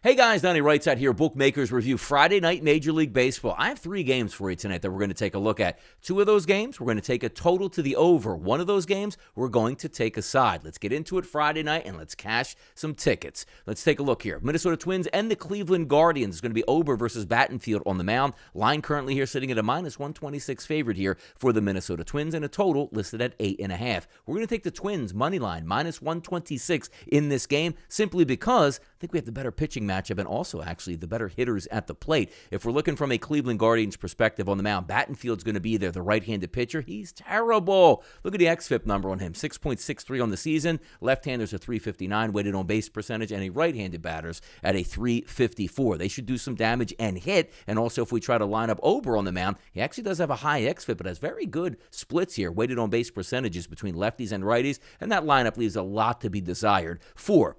Hey guys, Donnie RightSide here, Bookmakers Review Friday Night Major League Baseball. I have 3 games for you tonight that we're going to take a look at. 2 of those games, we're going to take a total to the over. 1 of those games, we're going to take a side. Let's get into it Friday night and let's cash some tickets. Let's take a look here. Minnesota Twins and the Cleveland Guardians is going to be Ober versus Battenfield on the mound. Line currently here sitting at a minus 126 favorite here for the Minnesota Twins and a total listed at 8.5. We're going to take the Twins money line minus 126 in this game simply because I think we have the better pitching matchup and also actually the better hitters at the plate. If we're looking from a Cleveland Guardians perspective on the mound, Battenfield's going to be there, the right-handed pitcher. He's terrible. Look at the xFIP number on him, 6.63 on the season. Left-handers a 359 weighted on base percentage, and a right-handed batters at a 354. They should do some damage and hit, and also if we try to line up Ober on the mound, he actually does have a high xFIP, but has very good splits here, weighted on base percentages between lefties and righties, and that lineup leaves a lot to be desired for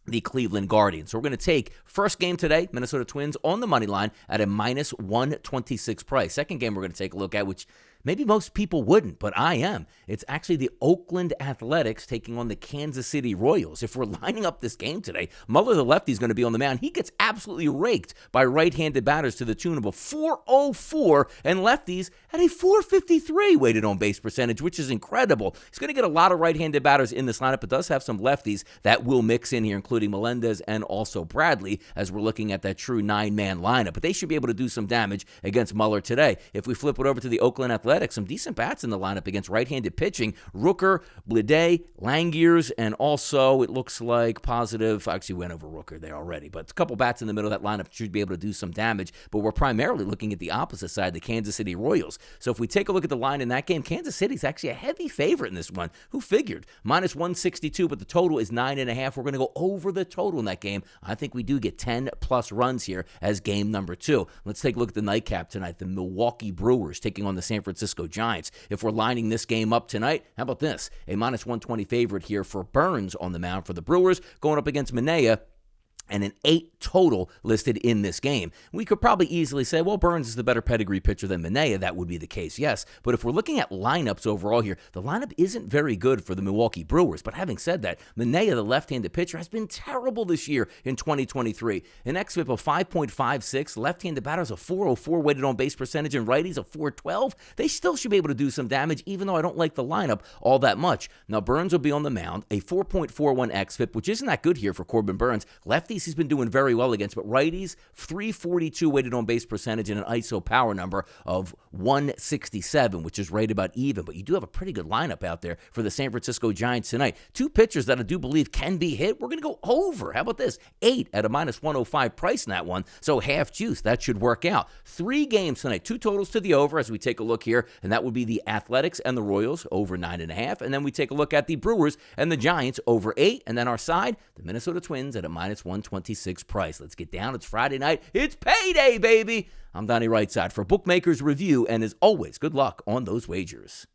the Cleveland Guardians. So we're going to take first game today, Minnesota Twins on the money line at a minus 126 price. Second game we're going to take a look at, which maybe most people wouldn't, but I am. It's actually the Oakland Athletics taking on the Kansas City Royals. If we're lining up this game today, Muller, the lefty, is going to be on the mound. He gets absolutely raked by right-handed batters to the tune of a 404 and lefties at a 453 weighted on base percentage, which is incredible. He's going to get a lot of right-handed batters in this lineup. It does have some lefties that will mix in here, including Melendez and also Bradley, as we're looking at that true 9-man lineup. But they should be able to do some damage against Muller today. If we flip it over to the Oakland Athletics, some decent bats in the lineup against right-handed pitching. Rooker, Blade, Langiers, and also it looks like positive. I actually went over Rooker there already, but a couple bats in the middle of that lineup should be able to do some damage. But we're primarily looking at the opposite side, the Kansas City Royals. So if we take a look at the line in that game, Kansas City's actually a heavy favorite in this one. Who figured? Minus 162, but the total is 9.5. We're going to go over the total in that game. I think we do get 10-plus runs here as game number 2. Let's take a look at the nightcap tonight. The Milwaukee Brewers taking on the San Francisco Giants. If we're lining this game up tonight, how about this? A minus 120 favorite here for Burns on the mound for the Brewers, going up against Manaea, and an 8 total listed in this game. We could probably easily say, well, Burns is the better pedigree pitcher than Manaea. That would be the case, yes. But if we're looking at lineups overall here, the lineup isn't very good for the Milwaukee Brewers. But having said that, Manaea, the left-handed pitcher, has been terrible this year in 2023. An xFIP of 5.56, left-handed batters a 404 weighted on base percentage, and righties a 412. They still should be able to do some damage, even though I don't like the lineup all that much. Now, Burns will be on the mound, a 4.41 xFIP, which isn't that good here for Corbin Burns. Lefties he's been doing very well against, but righties, 342 weighted on base percentage and an ISO power number of 167, which is right about even. But you do have a pretty good lineup out there for the San Francisco Giants tonight. 2 pitchers that I do believe can be hit. We're going to go over. How about this? 8 at a minus 105 price in that one. So half juice. That should work out. 3 games tonight. 2 totals to the over as we take a look here, and that would be the Athletics and the Royals over 9.5. And then we take a look at the Brewers and the Giants over 8. And then our side, the Minnesota Twins at a minus 126 price. Let's get down. It's Friday night. It's payday, baby. I'm Donnie RightSide for Bookmakers Review, and as always, good luck on those wagers.